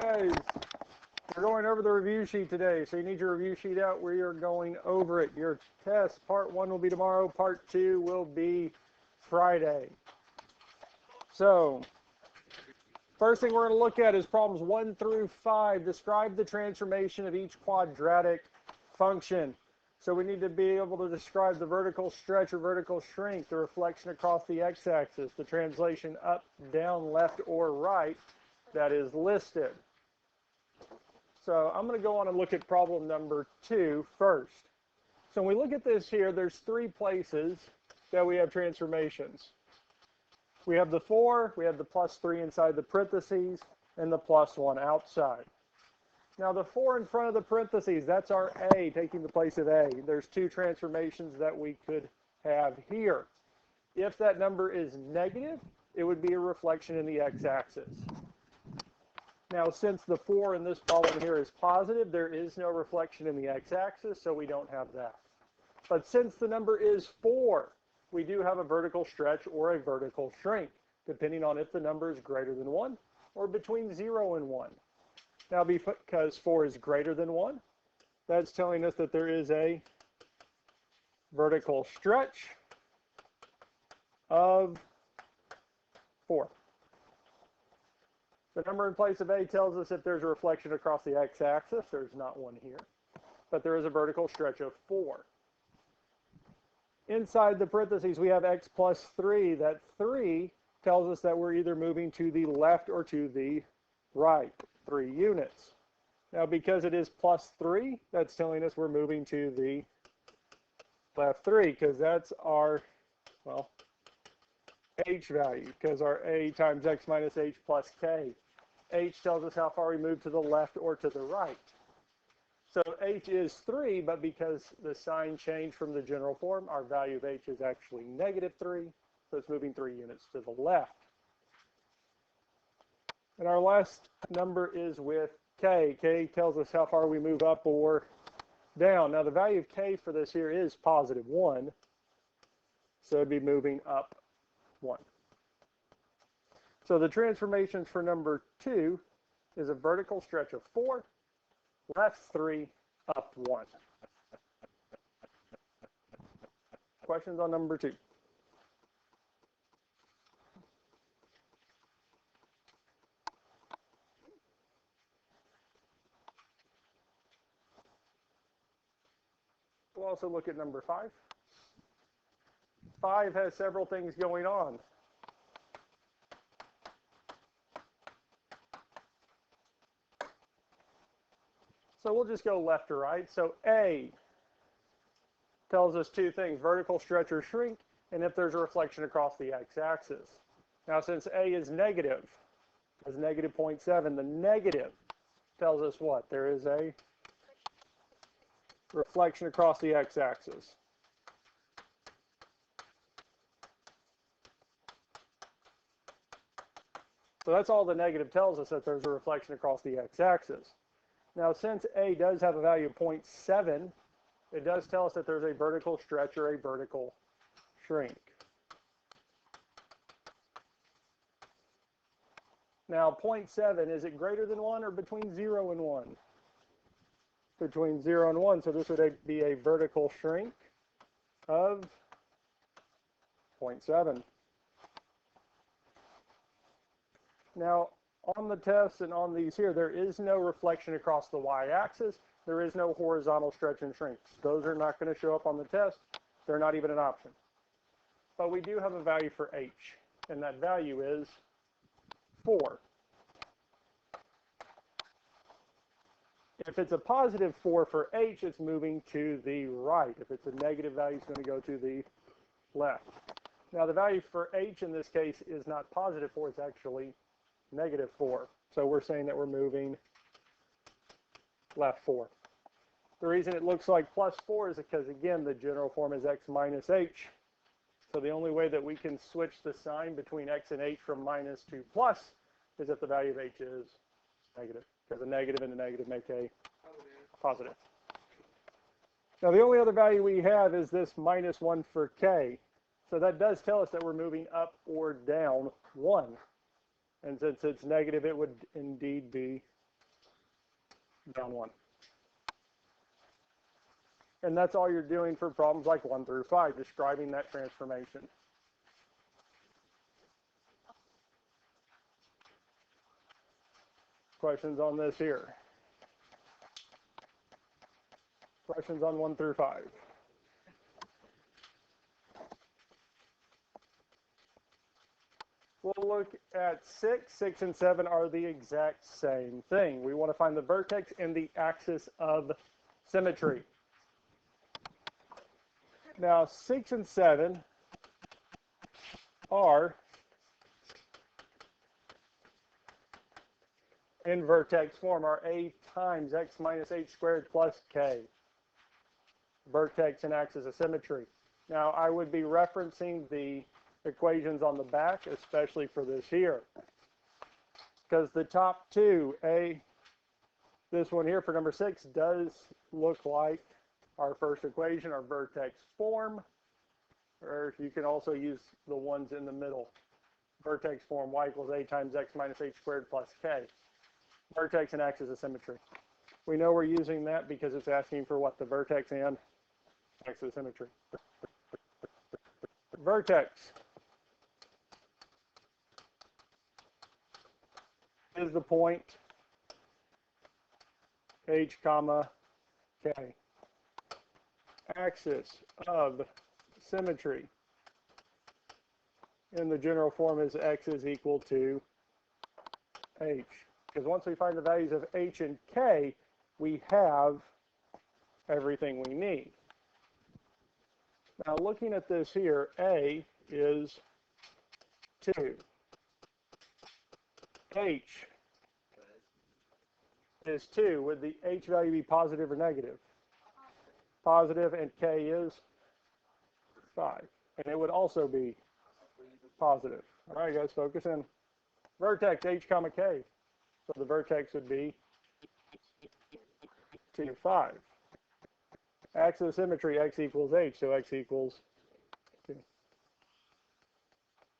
Guys, we're going over the review sheet today, so you need your review sheet out. We are going over it. Your test, part 1 will be tomorrow, part 2 will be Friday. So, first thing we're going to look at is problems 1 through 5. Describe the transformation of each quadratic function. So we need to be able to describe the vertical stretch or vertical shrink, the reflection across the x-axis, the translation up, down, left, or right that is listed. So I'm going to go on and look at problem number 2 first. So when we look at this here, there's 3 places that we have transformations. We have the 4, we have the plus 3 inside the parentheses, and the plus 1 outside. Now the 4 in front of the parentheses, that's our A taking the place of A. There's 2 transformations that we could have here. If that number is negative, it would be a reflection in the x-axis. Now, since the 4 in this problem here is positive, there is no reflection in the x-axis, so we don't have that. But since the number is 4, we do have a vertical stretch or a vertical shrink, depending on if the number is greater than 1 or between 0 and 1. Now, because 4 is greater than 1, that's telling us that there is a vertical stretch of 4. The number in place of A tells us if there's a reflection across the x-axis. There's not one here, but there is a vertical stretch of 4. Inside the parentheses, we have x plus 3. That 3 tells us that we're either moving to the left or to the right, 3 units. Now, because it is plus 3, that's telling us we're moving to the left 3, because that's our, well, h value, because our A times x minus h plus k. H tells us how far we move to the left or to the right. So h is 3, but because the sign changed from the general form, our value of h is actually negative 3, so it's moving 3 units to the left. And our last number is with k. K tells us how far we move up or down. Now the value of k for this here is positive 1, so it'd be moving up 1. So the transformations for number 2 is a vertical stretch of 4, left 3, up 1. Questions on number 2? We'll also look at number 5. 5 has several things going on. So we'll just go left to right. So A tells us 2 things, vertical stretch or shrink, and if there's a reflection across the x-axis. Now, since A is negative, is negative 0.7, the negative tells us what? There is a reflection across the x-axis. So that's all the negative tells us, that there's a reflection across the x-axis. Now, since A does have a value of 0.7, it does tell us that there's a vertical stretch or a vertical shrink. Now, 0.7, is it greater than 1 or between 0 and 1? Between 0 and 1, so this would be a vertical shrink of 0.7. Now, on the test and on these here, there is no reflection across the y-axis. There is no horizontal stretch and shrinks. Those are not going to show up on the test. They're not even an option. But we do have a value for h, and that value is 4. If it's a positive 4 for h, it's moving to the right. If it's a negative value, it's going to go to the left. Now, the value for h in this case is not positive 4, it's actually negative 4. So we're saying that we're moving left 4. The reason it looks like plus 4 is because, again, the general form is x minus h. So the only way that we can switch the sign between x and h from minus to plus is if the value of h is negative, because a negative and a negative make a positive. Now, the only other value we have is this minus 1 for k. So that does tell us that we're moving up or down 1. And since it's negative, it would indeed be down 1. And that's all you're doing for problems like 1 through 5, describing that transformation. Questions on this here? Questions on 1 through 5? We'll look at 6. 6 and 7 are the exact same thing. We want to find the vertex and the axis of symmetry. Now, 6 and 7 are in vertex form, are a times x minus h squared plus k. Vertex and axis of symmetry. Now, I would be referencing the equations on the back, especially for this here. Because the top two, this one here for number 6, does look like our first equation, our vertex form. Or you can also use the ones in the middle. Vertex form, y equals a times x minus h squared plus k. Vertex and axis of symmetry. We know we're using that because it's asking for what? The vertex and axis of symmetry. Vertex is the point h comma k. Axis of symmetry in the general form is x is equal to h. Because once we find the values of h and k, we have everything we need. Now looking at this here, a is 2. H is 2. Would the h value be positive or negative? Positive, and k is 5. And it would also be positive. All right, guys, focus in. Vertex, h comma k. So the vertex would be 2, 5. Axis of symmetry, x equals h, so x equals 2.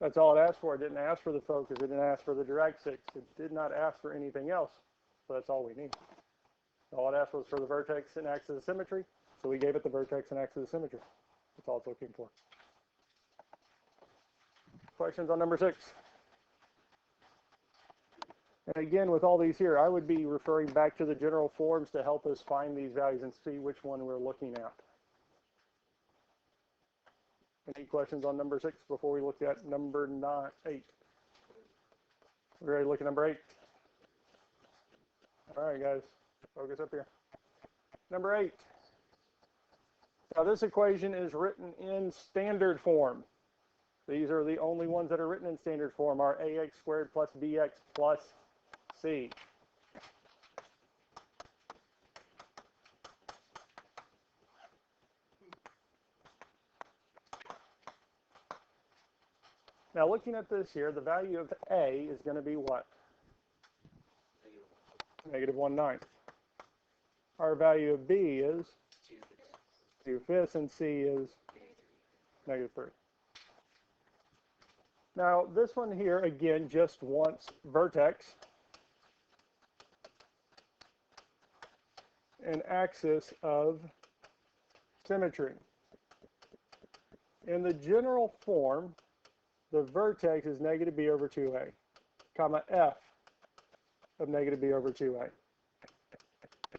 That's all it asked for. It didn't ask for the focus. It didn't ask for the direct 6. It did not ask for anything else. So that's all we need. All it asked was for the vertex and axis of symmetry. So we gave it the vertex and axis of symmetry. That's all it's looking for. Questions on number 6? And again, with all these here, I would be referring back to the general forms to help us find these values and see which one we're looking at. Any questions on number 6 before we look at number 8? We're ready to look at number 8. All right, guys, focus up here. Number 8. Now, this equation is written in standard form. These are the only ones that are written in standard form, are ax squared plus bx plus c. Now, looking at this here, the value of a is going to be what? Negative 1/9. Our value of b is 2/5, and c is negative 3. Now, this one here, again, just wants vertex and axis of symmetry. In the general form, the vertex is negative b over 2a, comma f of negative b over 2a.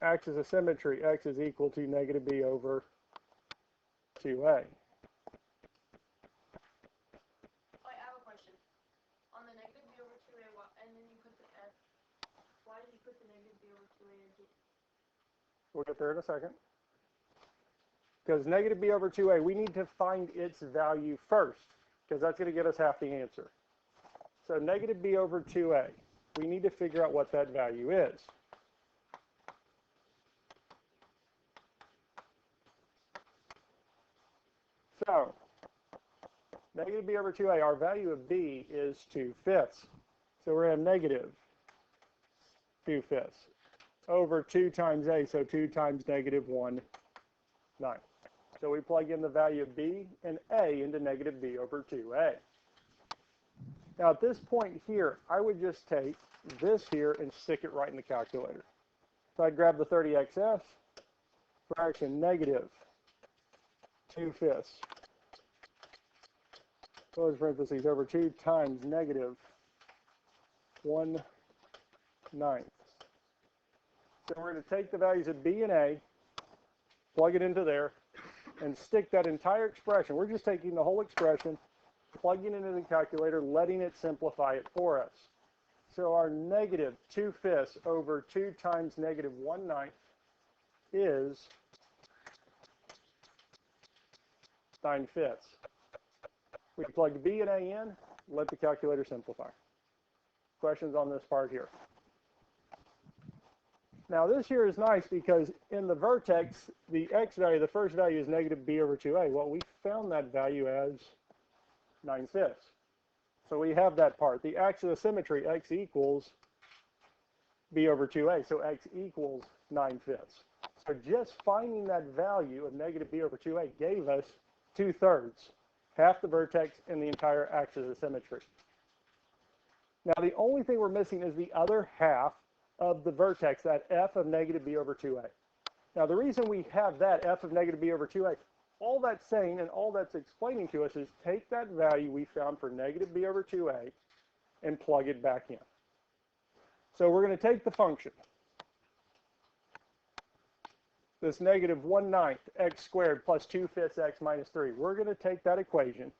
Axis of symmetry, x is equal to negative b over 2a. We'll get there in a second. Because negative b over 2a, we need to find its value first, because that's going to get us half the answer. So negative b over 2a, we need to figure out what that value is. So negative b over 2a, our value of b is 2/5. So we're at negative 2/5 over 2 times a, so 2 times negative 1/9. So we plug in the value of b and a into negative b over 2a. Now at this point here, I would just take this here and stick it right in the calculator. So I'd grab the 30xf, fraction negative 2/5, close parentheses, over 2 times negative 1/9. So we're going to take the values of b and a, plug it into there, and stick that entire expression. We're just taking the whole expression, plugging it into the calculator, letting it simplify it for us. So our negative 2/5 over 2 times negative 1/9 is 9/5. We plug b and a in, let the calculator simplify. Questions on this part here? Now this here is nice because in the vertex, the x value, the first value is negative b over 2a. Well, we found that value as 9/5. So we have that part. The axis of symmetry, x equals b over 2a. So x equals 9/5. So just finding that value of negative b over 2a gave us 2/3, half the vertex in the entire axis of symmetry. Now the only thing we're missing is the other half of the vertex, that f of negative b over 2a. Now the reason we have that f of negative b over 2a, all that's saying and all that's explaining to us is take that value we found for negative b over 2a and plug it back in. So we're going to take the function, this negative 1/9 x squared plus 2/5 x minus 3. We're going to take that equation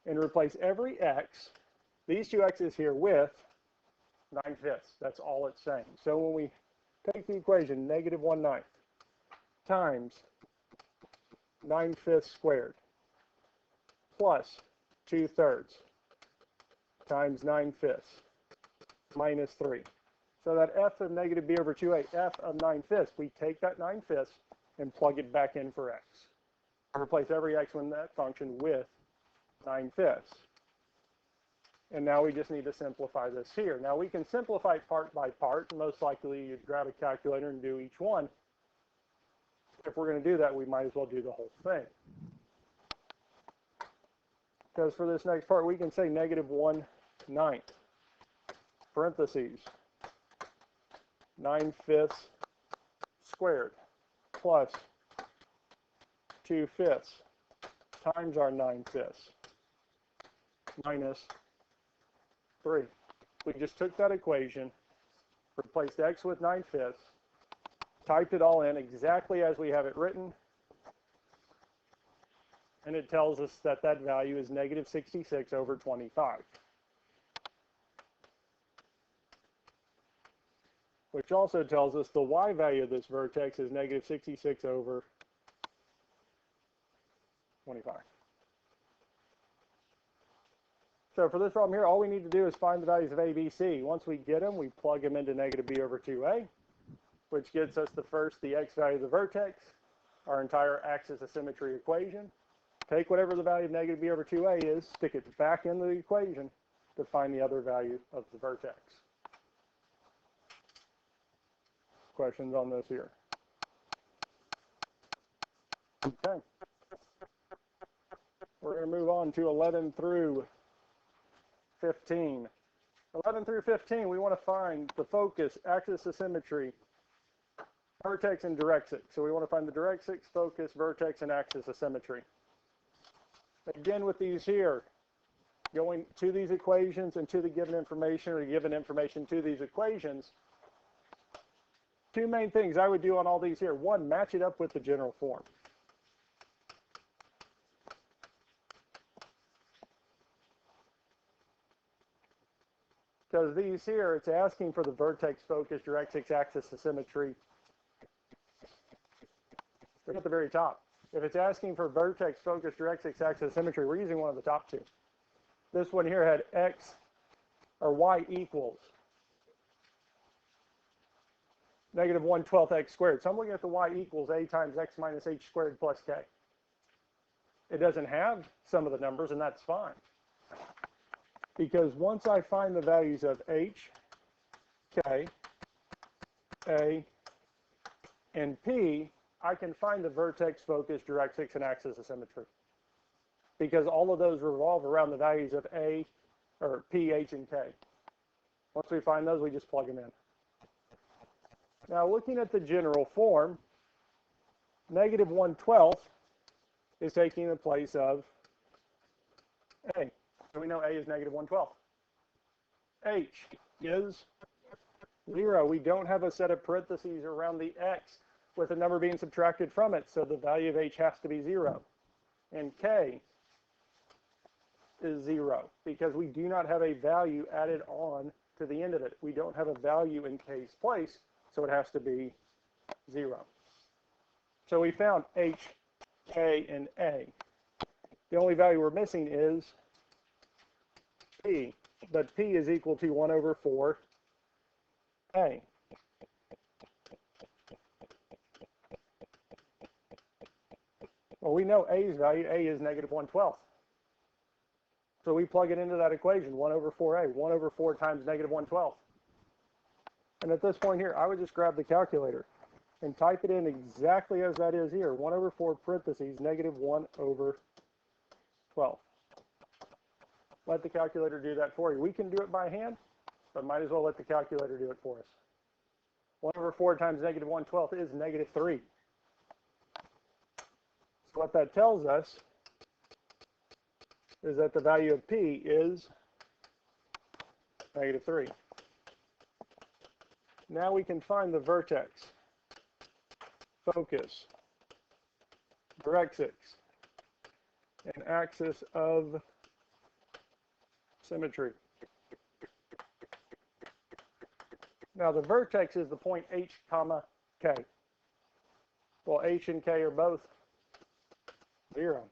and replace every x, these two x's here, with 9/5. That's all it's saying. So when we take the equation, negative 1/9 times 9/5 squared plus 2/3 times 9/5 minus 3. So that f of negative b over 2a, f of 9/5, we take that 9/5 and plug it back in for x. Replace every x in that function with 9/5. And now we just need to simplify this here. Now we can simplify part by part. Most likely you'd grab a calculator and do each one. If we're going to do that, we might as well do the whole thing. Because for this next part, we can say negative 1/9, parentheses, 9/5 squared plus 2/5 times our 9/5 minus 3. We just took that equation, replaced x with 9/5, typed it all in exactly as we have it written, and it tells us that that value is negative 66 over 25. Which also tells us the y value of this vertex is negative 66 over 25. So for this problem here, all we need to do is find the values of a, b, c. Once we get them, we plug them into negative b over 2a, which gets us the x value of the vertex, our entire axis of symmetry equation. Take whatever the value of negative b over 2a is, stick it back in the equation to find the other value of the vertex. Questions on this here? Okay. We're going to move on to 11 through 15. 11 through 15, we want to find the focus, axis of symmetry, vertex, and directrix. So we want to find the directrix, focus, vertex, and axis of symmetry. Again, with these here, going to these equations and to the given information, or given information to these equations, two main things I would do on all these here. One, match it up with the general form. Because these here, it's asking for the vertex, focus, directrix, axis of symmetry. They're at the very top. If it's asking for vertex, focus, directrix, axis of symmetry, we're using one of the top two. This one here had x or y equals negative 1/12 x squared. So I'm looking at the y equals a times x minus h squared plus k. It doesn't have some of the numbers, and that's fine. Because once I find the values of h, k, a, and p, I can find the vertex, focus, directrix, and axis of symmetry. Because all of those revolve around the values of a, or p, h, and k. Once we find those, we just plug them in. Now looking at the general form, negative 1/12 is taking the place of A. So we know A is negative 1/12. H is 0. We don't have a set of parentheses around the X with a number being subtracted from it, so the value of H has to be 0. And K is 0 because we do not have a value added on to the end of it. We don't have a value in K's place, so it has to be 0. So we found H, K, and A. The only value we're missing is P, but P is equal to 1 over 4A. Well, we know A's value, A is negative 1/12. So we plug it into that equation, 1 over 4A, 1 over 4 times negative 1/12. And at this point here, I would just grab the calculator and type it in exactly as that is here, 1 over 4 parentheses, negative 1 over 12. Let the calculator do that for you. We can do it by hand, but might as well let the calculator do it for us. 1 over 4 times negative 1/12 is negative 3. So what that tells us is that the value of P is negative 3. Now we can find the vertex, focus, directrix, and axis of symmetry. Now the vertex is the point H comma K. Well, H and K are both 0.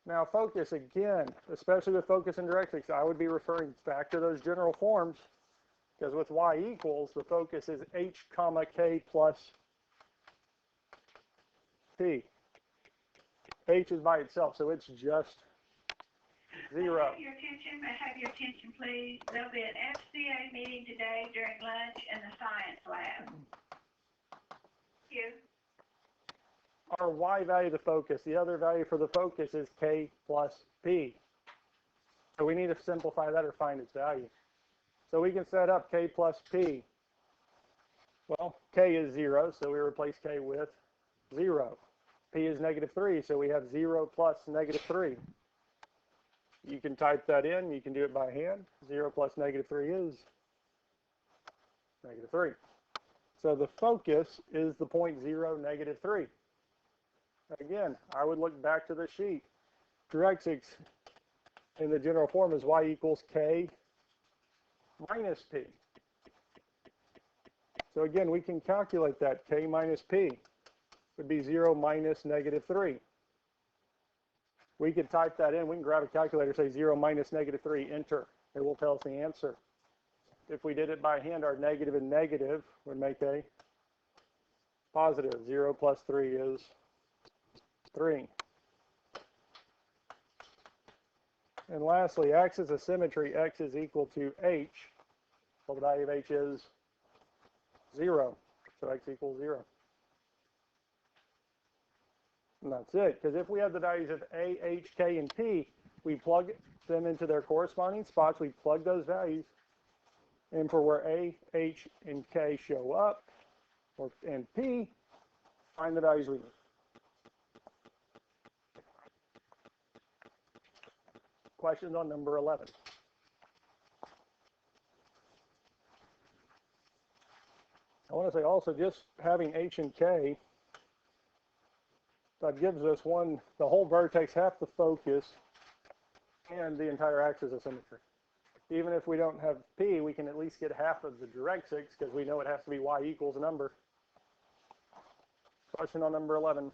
Now focus, again, especially with focus and directrix, I would be referring back to those general forms, because with y equals, the focus is H comma K plus P. H is by itself, so it's just 0. Have your attention, may I have your attention, please? There'll be an FCA meeting today during lunch in the science lab. Thank you. Our y value of the focus, the other value for the focus is K plus P. So we need to simplify that or find its value. So we can set up K plus P. Well, K is 0, so we replace K with 0. P is negative 3, so we have 0 plus negative 3. You can type that in. You can do it by hand. 0 plus negative 3 is negative 3. So the focus is the point 0, negative 3. Again, I would look back to the sheet. Directrix in the general form is y equals K minus P. So again, we can calculate that. K minus P would be 0 minus negative 3. We could type that in. We can grab a calculator, say 0 minus negative 3, enter. It will tell us the answer. If we did it by hand, our negative and negative would make a positive. 0 plus 3 is 3. And lastly, axis of symmetry, x is equal to h. Well, the value of h is 0. So x equals 0. And that's it, because if we have the values of A, H, K, and P, we plug them into their corresponding spots. We plug those values in for where A, H, and K show up, and P, find the values we need. Questions on number 11. I want to say also just having H and K, that gives us the whole vertex, half the focus, and the entire axis of symmetry. Even if we don't have P, we can at least get half of the directrix because we know it has to be y equals a number. Question on number 11.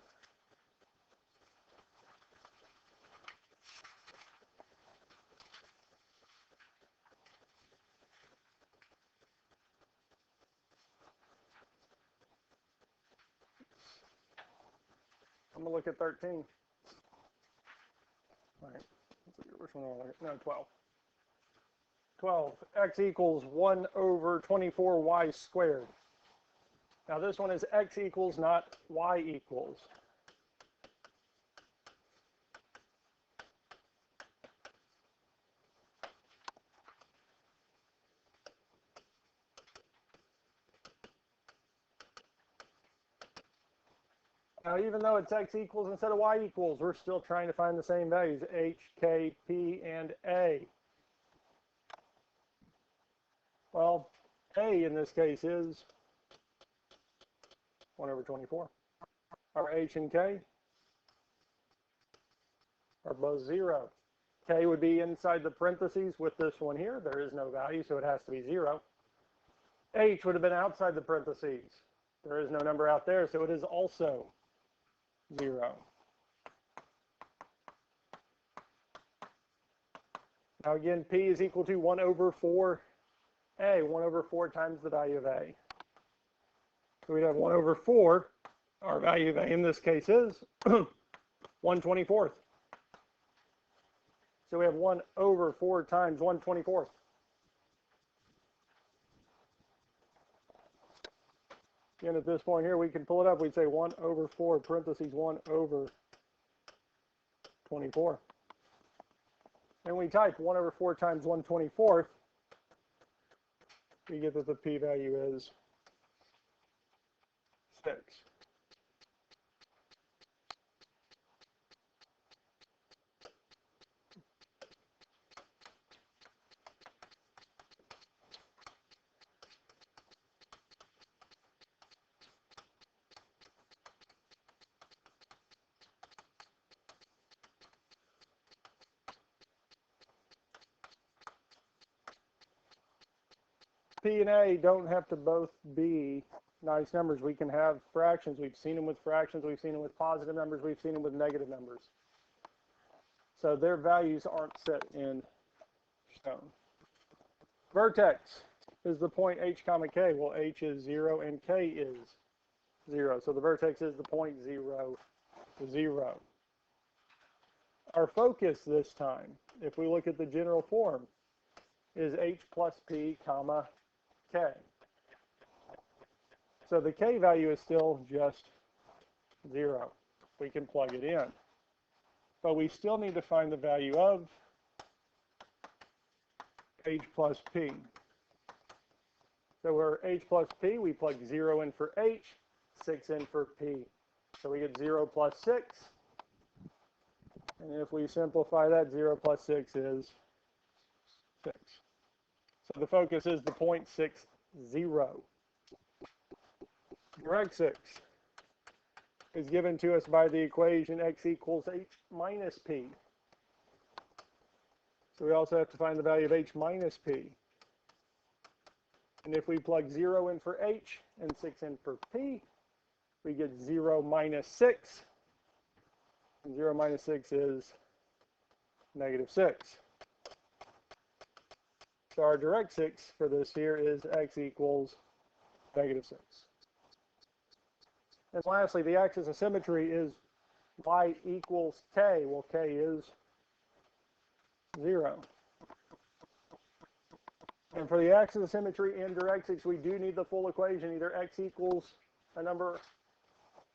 I'm going to look at 13. All right. Which one do I want to look at? No, 12. 12. X equals 1 over 24y squared. Now this one is x equals, not y equals. Now, even though it's x equals instead of y equals, we're still trying to find the same values, h, k, p, and a. Well, a in this case is 1 over 24. Our h and k are both 0. K would be inside the parentheses with this one here. There is no value, so it has to be 0. H would have been outside the parentheses. There is no number out there, so it is also 0. Now again, P is equal to 1 over 4A, 1 over 4 times the value of A. So we'd have 1 over 4. Our value of A in this case is 1/24. So we have 1 over 4 times 1/24. Again, at this point here, we can pull it up. We'd say 1 over 4, parentheses 1 over 24. And we type 1 over 4 times 1/24. We get that the p-value is 6. P and A don't have to both be nice numbers. We can have fractions. We've seen them with fractions. We've seen them with positive numbers. We've seen them with negative numbers. So their values aren't set in stone. Vertex is the point h comma k. Well, h is 0 and k is 0. So the vertex is the point 0, 0. Our focus this time, if we look at the general form, is h plus p comma k. So the k value is still just 0. We can plug it in. But we still need to find the value of h plus p. So we're h plus p, we plug 0 in for h, 6 in for p. So we get 0 plus 6. And if we simplify that, 0 plus 6 is 6. So the focus is the point 6, 0. Direct 6 is given to us by the equation x equals h minus p. So we also have to find the value of h minus p. And if we plug 0 in for h and 6 in for p, we get 0 minus 6. And 0 minus 6 is negative 6. So our direct 6 for this here is x equals negative 6. And lastly, the axis of symmetry is y equals k. Well, k is 0. And for the axis of symmetry in direct 6, we do need the full equation, either x equals a number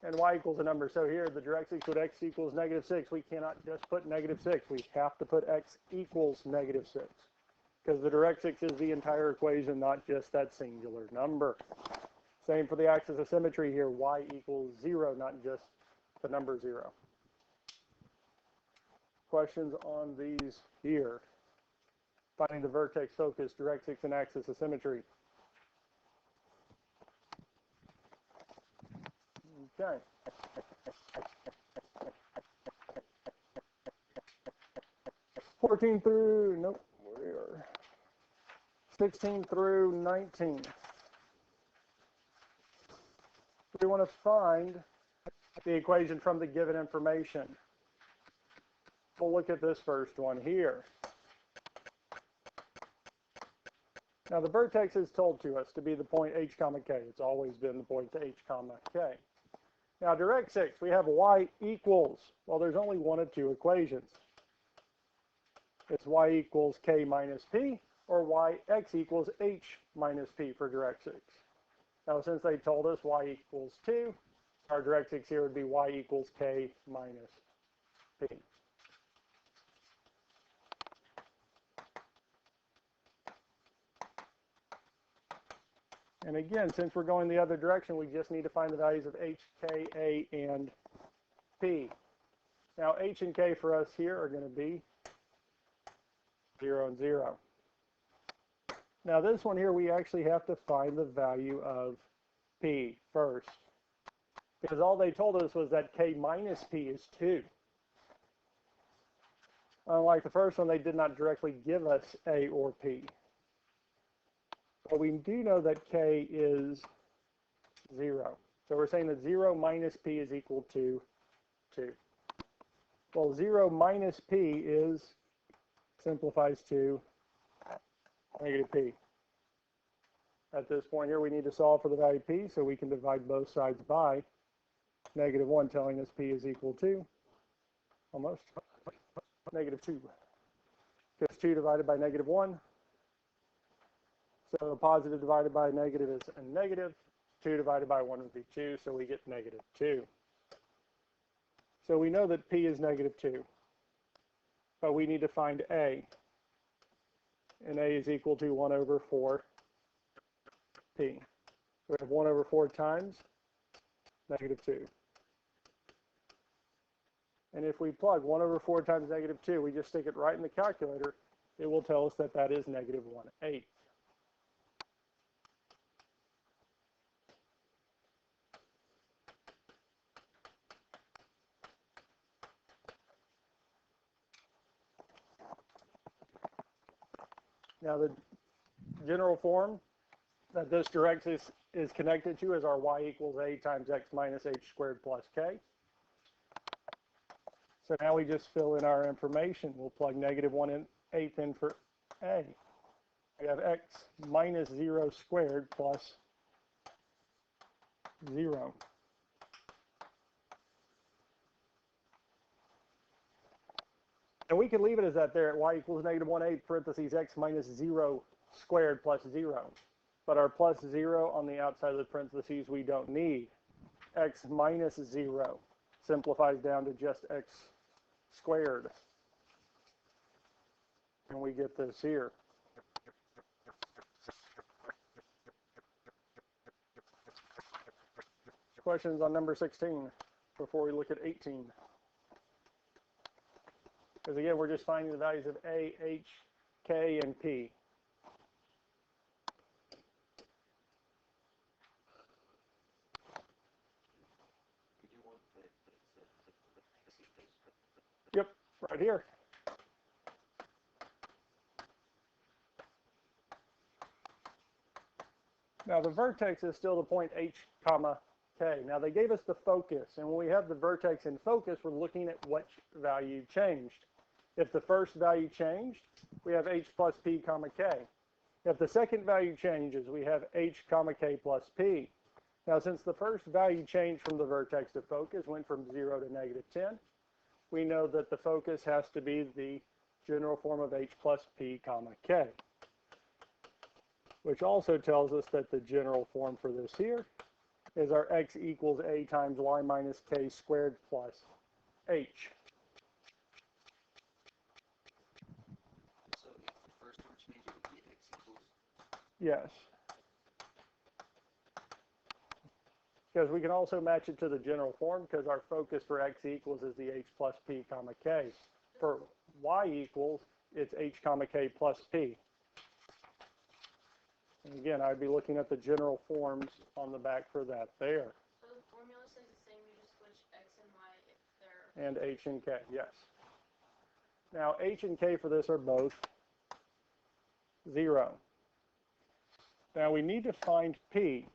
and y equals a number. So here, the direct 6 would x equals negative 6. We cannot just put negative 6. We have to put x equals negative 6. Because the direct 6 is the entire equation, not just that singular number. Same for the axis of symmetry here, y equals 0, not just the number 0. Questions on these here? Finding the vertex, focus, direct 6, and axis of symmetry. Okay. Nope, we are 16 through 19. We want to find the equation from the given information. We'll look at this first one here. Now the vertex is told to us to be the point h comma k. It's always been the point h comma k. Now direct 6, we have y equals, well, there's only one of two equations. It's y equals k minus p, or yx equals h minus p for direct 6. Now since they told us y equals 2, our direct 6 here would be y equals k minus p. And again, since we're going the other direction, we just need to find the values of h, k, a, and P. Now H and K for us here are going to be 0 and 0. Now this one here, we actually have to find the value of P first, because all they told us was that K minus P is 2. Unlike the first one, they did not directly give us A or P. But we do know that K is 0. So we're saying that 0 minus P is equal to 2. Well, 0 minus P simplifies to negative P. At this point here, we need to solve for the value P, so we can divide both sides by negative 1, telling us P is equal to, almost, negative 2. Because 2 divided by negative 1. So a positive divided by a negative is a negative. 2 divided by 1 would be 2, so we get negative 2. So we know that P is negative 2. But we need to find A. And A is equal to 1 over 4 P. We have 1 over 4 times negative 2. And if we plug 1 over 4 times negative 2, we just stick it right in the calculator, it will tell us that that is negative 1/8. Now the general form that this direction is connected to is our y equals a times x minus h squared plus k. So now we just fill in our information. We'll plug negative 1/8 in for a. We have x minus 0 squared plus 0. And we can leave it as that there at y equals negative 1/8 parentheses x minus 0 squared plus 0. But our plus 0 on the outside of the parentheses we don't need. X minus 0 simplifies down to just x squared. And we get this here. Questions on number 16 before we look at 18. Because again, we're just finding the values of A, H, K, and P. Yep, right here. Now the vertex is still the point H, comma, K. Now they gave us the focus, and when we have the vertex in focus, we're looking at which value changed. If the first value changed, we have H plus P, comma, K. If the second value changes, we have H, comma, K plus P. Now since the first value changed from the vertex to focus, went from 0 to negative 10, we know that the focus has to be the general form of H plus P, comma, K. Which also tells us that the general form for this here is our x equals a times y minus k squared plus h. So if the first one changes, it would be x equals? Yes. Because we can also match it to the general form because our focus for x equals is the h plus p, comma, k. For y equals, it's h, comma, k plus p. And again, I'd be looking at the general forms on the back for that there. So the formula stays the same, you just switch x and y if they're... And h and k, yes. Now, h and k for this are both 0. Now, we need to find p.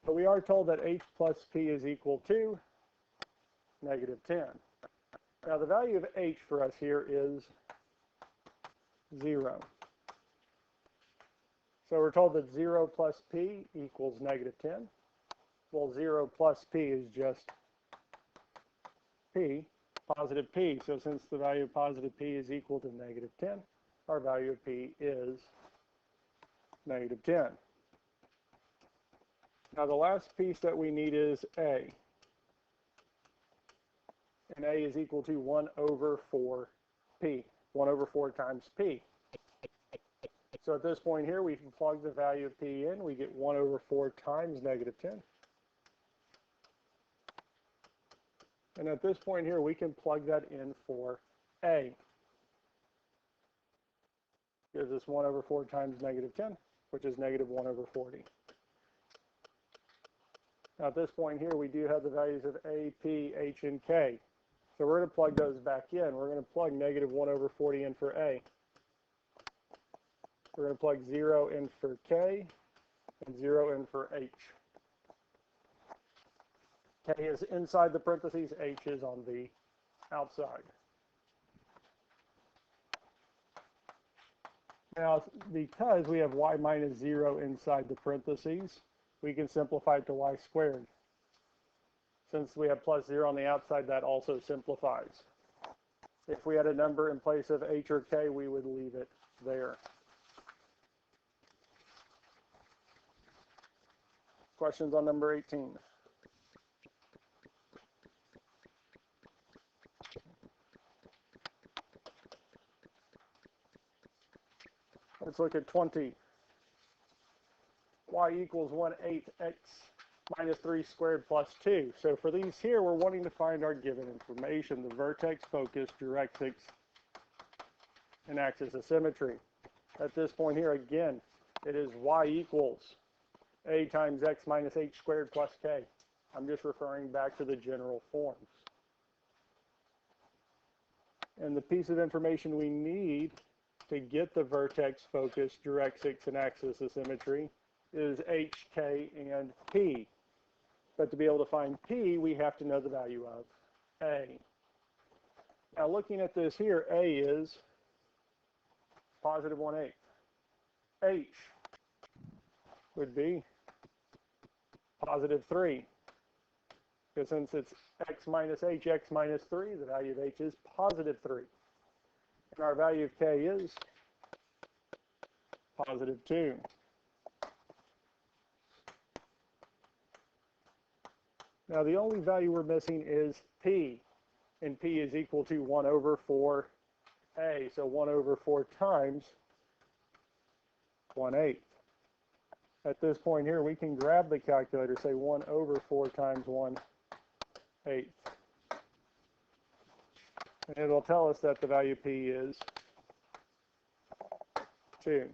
But we are told that h plus p is equal to negative 10. Now, the value of h for us here is 0. So we're told that 0 plus p equals negative 10. Well, 0 plus p is just p, positive p. So since the value of positive p is equal to negative 10, our value of p is negative 10. Now the last piece that we need is a. And a is equal to 1 over 4p. 1 over 4 times p. So at this point here, we can plug the value of p in. We get 1 over 4 times negative 10. And at this point here, we can plug that in for A. Gives us 1 over 4 times negative 10, which is negative 1 over 40. Now at this point here, we do have the values of A, P, H, and K. So we're going to plug those back in. We're going to plug negative 1 over 40 in for A. We're going to plug 0 in for K and 0 in for H. K is inside the parentheses, H is on the outside. Now, because we have y minus 0 inside the parentheses, we can simplify it to y squared. Since we have plus 0 on the outside, that also simplifies. If we had a number in place of h or k, we would leave it there. Questions on number 18? Let's look at 20. Y equals 1/8 x minus 3 squared plus 2. So for these here, we're wanting to find our given information, the vertex, focus, directrix, and axis of symmetry. At this point here, again, it is y equals a times x minus h squared plus k. I'm just referring back to the general forms. And the piece of information we need to get the vertex, focus, directrix, and axis of symmetry is h, k, and p. But to be able to find p, we have to know the value of a. Now looking at this here, a is positive 1/8. H would be positive 3. Because since it's x minus h, x minus 3, the value of h is positive 3. And our value of k is positive 2. Now the only value we're missing is p, and p is equal to 1 over 4a, so 1 over 4 times 1/8. At this point here, we can grab the calculator, say 1 over 4 times 1/8. And it'll tell us that the value of p is 2.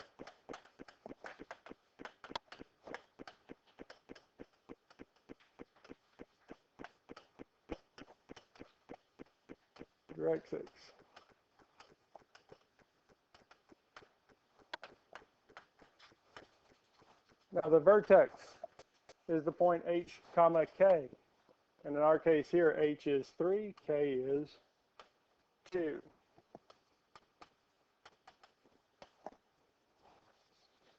Directrix. Now the vertex is the point h comma k. And in our case here, h is 3, k is 2.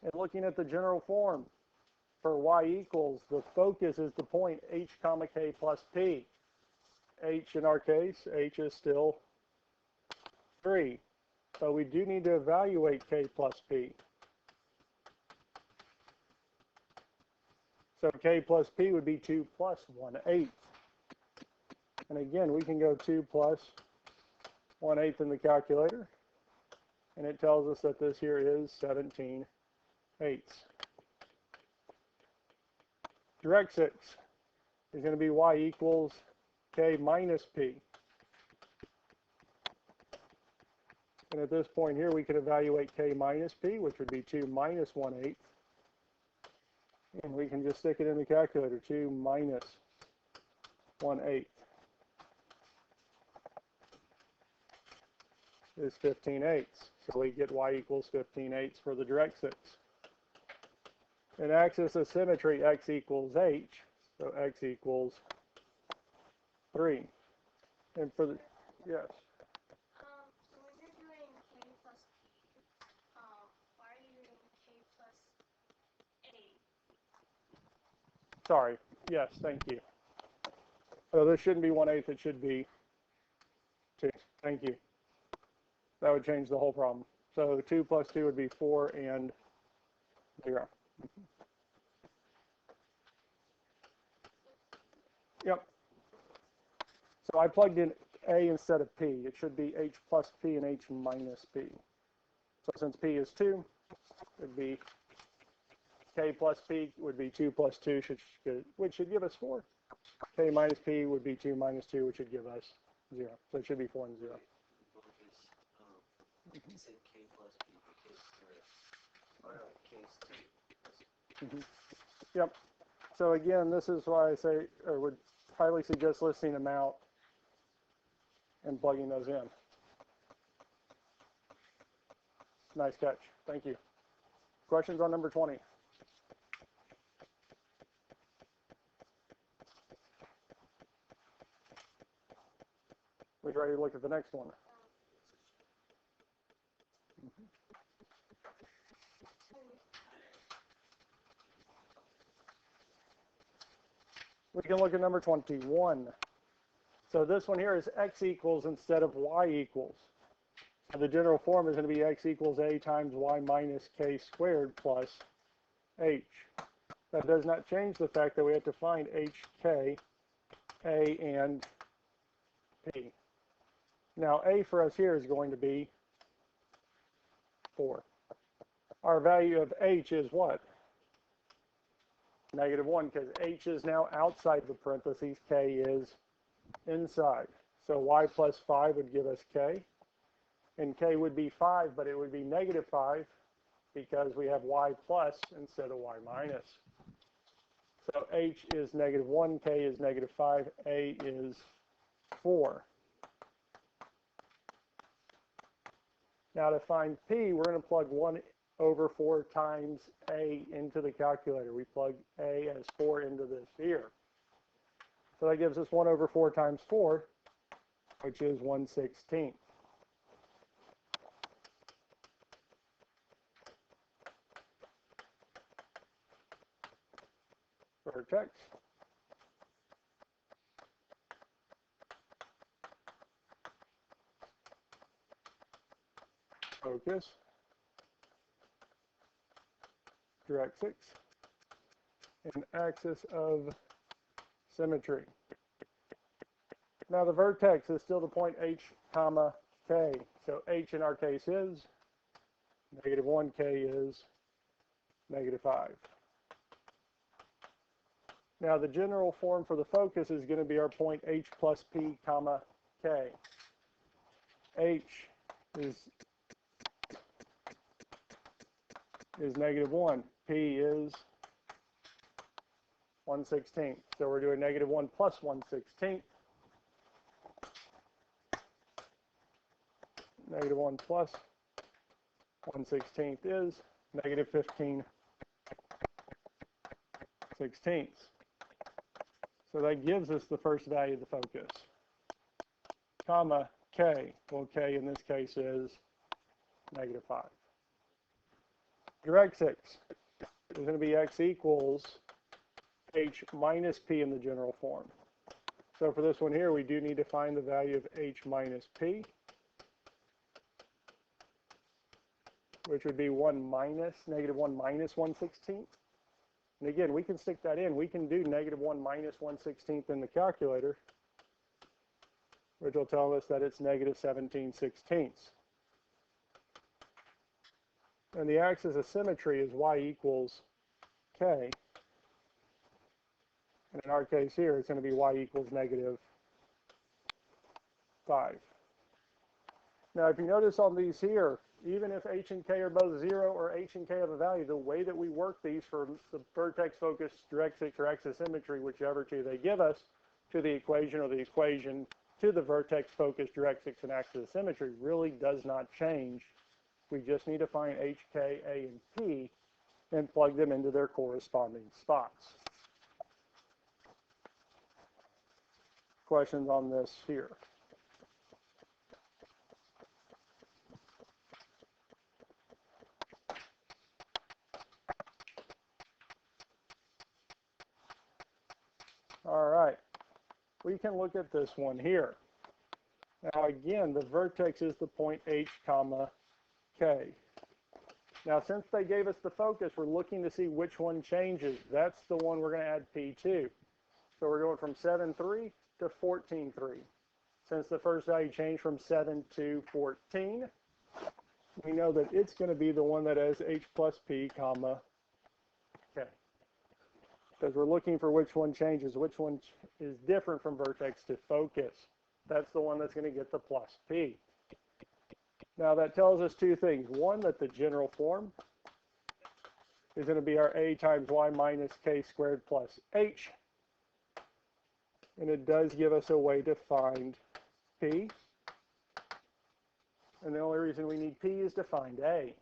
And looking at the general form for y equals, the focus is the point h comma k plus p. H in our case, h is still 3. So we do need to evaluate k plus p. So k plus p would be 2 plus 1/8. And again, we can go 2 plus 1/8 in the calculator. And it tells us that this here is 17/8. Directrix is going to be y equals k minus p. And at this point here, we can evaluate k minus p, which would be 2 minus 1/8. And we can just stick it in the calculator, 2 minus 1/8 is 15/8. So we get y equals 15/8 for the directrix. In axis of symmetry, x equals h, so x equals 3. And for the, yes. So when you're doing k plus p, why are you doing k plus 8? Sorry. Yes, thank you. So this shouldn't be 1/8, it should be 2. Thank you. That would change the whole problem. So 2 plus 2 would be 4 and 0. Yep. So I plugged in a instead of p. It should be h plus p and h minus p. So since p is 2, it would be k plus p would be 2 plus 2, which should give us 4. K minus P would be 2 minus 2, which would give us 0. So it should be 4 and 0. Lowercase, you said K plus P, but K is 3. Oh, no, K is 2. Yep. So again, this is why I say, or would highly suggest listing them out and plugging those in. Nice catch. Thank you. Questions on number 20? We ready to look at the next one? We can look at number 21. So this one here is x equals instead of y equals. So the general form is going to be x equals a times y minus k squared plus h. That does not change the fact that we have to find h, k, a, and p. Now a for us here is going to be 4. Our value of h is what? -1, because h is now outside the parentheses, k is inside. So y plus 5 would give us k, and k would be 5, but it would be -5 because we have y plus instead of y minus. So h is -1, k is -5, a is 4. Now to find p, we're going to plug 1 over 4 times a into the calculator. We plug a as 4 into this here. So that gives us 1 over 4 times 4, which is 1/16. Vertex. Focus. Directrix. And axis of symmetry. Now the vertex is still the point h comma k. So h in our case is -1, k is -5. Now the general form for the focus is going to be our point h plus p comma k. H is -1. P is 1/16. So we're doing -1 plus 1/16. -1 plus 1/16 is -15/16. So that gives us the first value of the focus. Comma k. Well, k in this case is -5. Directrix is going to be x equals h minus p in the general form. So for this one here, we do need to find the value of h minus p, which would be -1 minus 1/16. And again, we can stick that in. We can do -1 minus 1/16 in the calculator, which will tell us that it's -17/16. And the axis of symmetry is y equals k. And in our case here, it's going to be y equals -5. Now, if you notice on these here, even if h and k are both 0 or h and k have a value, the way that we work these for the vertex focus, directrix, or axis symmetry, whichever two they give us, to the equation or the equation to the vertex focus, directrix, and axis symmetry really does not change. We just need to find h, k, a, and p and plug them into their corresponding spots. Questions on this here? All right, we can look at this one here. Now again, the vertex is the point h comma k. Now since they gave us the focus, we're looking to see which one changes. That's the one we're going to add p to. So we're going from 7,3 to 14,3. Since the first value changed from 7 to 14, we know that it's going to be the one that has h plus p comma k. because we're looking for which one changes, which one is different from vertex to focus. That's the one that's going to get the plus p. Now that tells us two things. One, that the general form is going to be our a times y minus k squared plus h. And it does give us a way to find p. And the only reason we need p is to find a.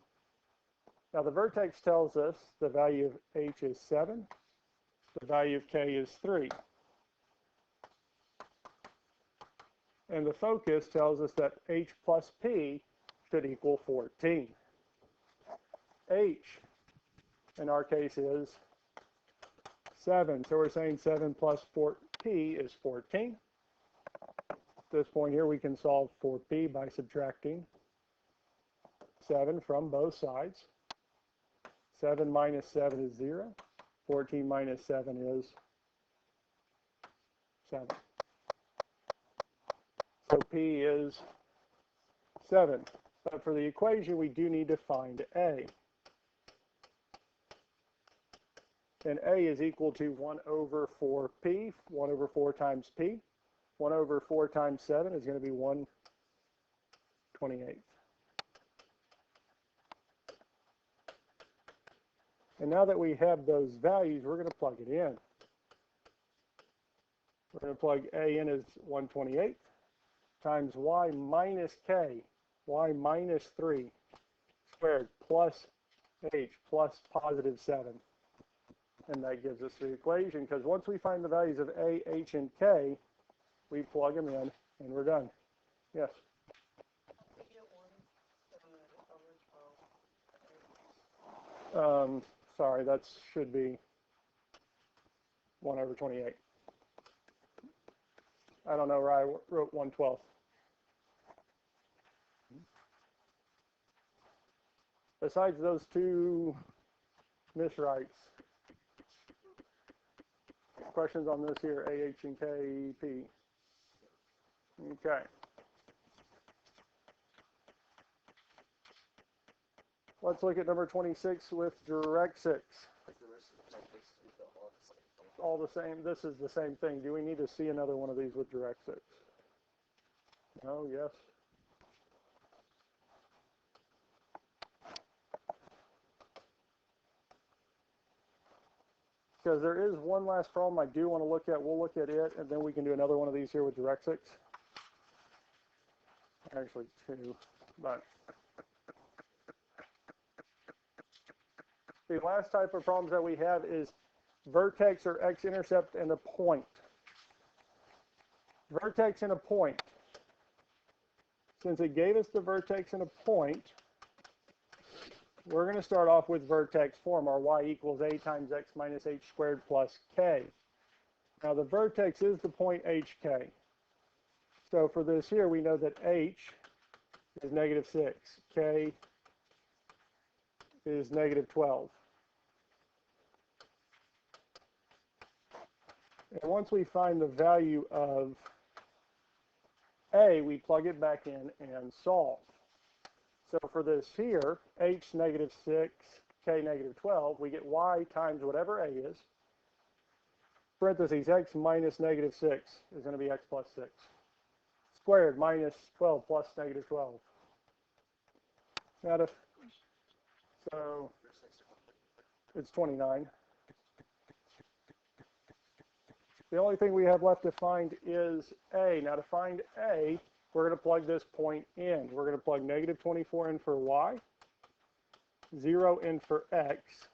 Now the vertex tells us the value of h is 7. The value of k is 3. And the focus tells us that h plus p should equal 14. H, in our case, is 7. So we're saying 7 plus 4p is 14. At this point here, we can solve for p by subtracting 7 from both sides. 7 minus 7 is 0. 14 minus 7 is 7. So p is 7. But for the equation, we do need to find a. And a is equal to 1 over 4p, 1 over 4 times p. 1 over 4 times 7 is going to be 1/28. And now that we have those values, we're going to plug it in. We're going to plug a in as 1/28 times y minus k, y minus 3 squared plus h plus positive 7. And that gives us the equation, because once we find the values of a, h, and k, we plug them in, and we're done. Yes? Sorry, that should be 1 over 28. I don't know where I wrote 1/12. Besides those two miswrites, questions on this here, A, H, and K, P. Okay. Let's look at number 26 with directrix. All the same. This is the same thing. Do we need to see another one of these with directrix? No, yes. Because there is one last problem I do want to look at. We'll look at it, and then we can do another one of these here with directrix. Actually, two. But the last type of problems that we have is vertex or x-intercept and a point. Vertex and a point. Since it gave us the vertex and a point, we're going to start off with vertex form, our y equals a times x minus h squared plus k. Now the vertex is the point hk. So for this here, we know that h is -6, k is -12. And once we find the value of a, we plug it back in and solve. So for this here, h -6, k -12, we get y times whatever a is. Parentheses, x minus -6 is going to be x plus 6. Squared minus 12 plus -12. Now so it's 29. The only thing we have left to find is a. Now to find a, we're going to plug this point in. We're going to plug -24 in for y, 0 in for x,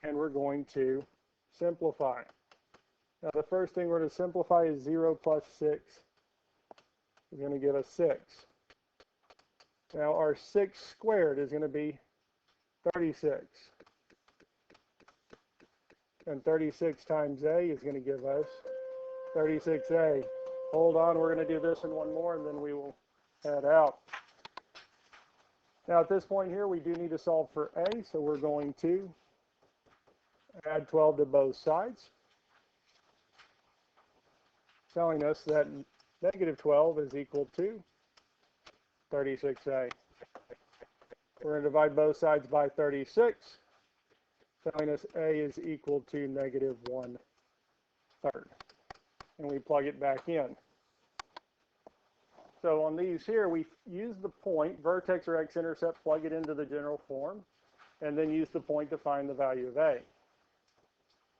and we're going to simplify. Now the first thing we're going to simplify is 0 plus 6 is going to give us 6. Now our 6 squared is going to be 36. And 36 times a is going to give us 36a. Hold on, we're going to do this and one more, and then we will head out. Now at this point here, we do need to solve for a, so we're going to add 12 to both sides, telling us that -12 is equal to 36a. We're going to divide both sides by 36. telling us A is equal to negative 1/3. And we plug it back in. So on these here, we use the point, vertex or x-intercept, plug it into the general form, and then use the point to find the value of A.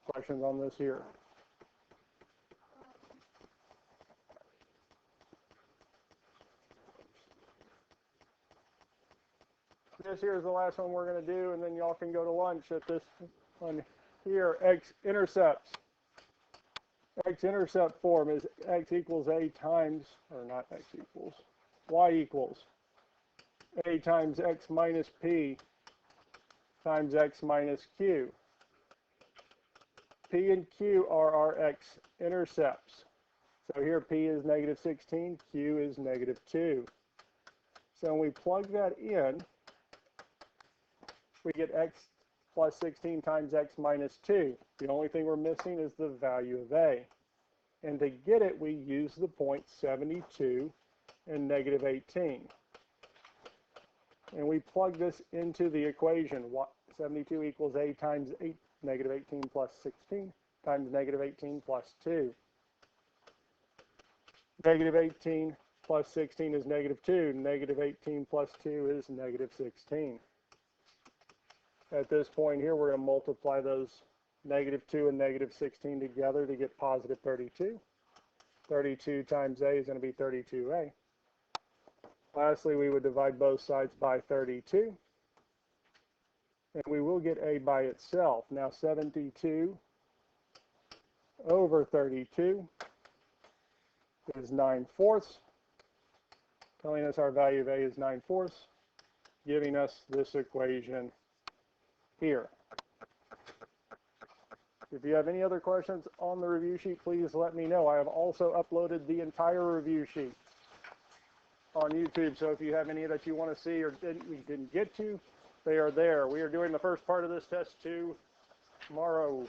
Questions on this here? This here is the last one we're going to do, and then y'all can go to lunch at this one here, x-intercepts. X-intercept form is x equals A times, or not x equals, y equals A times x minus p times x minus q. P and q are our x-intercepts. So here P is negative 16, Q is negative 2. So when we plug that in, we get x plus 16 times x minus 2. The only thing we're missing is the value of A. And to get it, we use the point 72 and negative 18. And we plug this into the equation. 72 equals A times negative 18 plus 16 times negative 18 plus 2. Negative 18 plus 16 is negative 2. Negative 18 plus 2 is negative 16. At this point here, we're going to multiply those negative 2 and negative 16 together to get positive 32. 32 times A is going to be 32A. Lastly, we would divide both sides by 32. And we will get A by itself. Now 72 over 32 is 9/4, telling us our value of A is 9/4, giving us this equation here. If you have any other questions on the review sheet, please let me know. I have also uploaded the entire review sheet on YouTube, so if you have any that you want to see or we didn't get to, they are there. We are doing the first part of this test too tomorrow.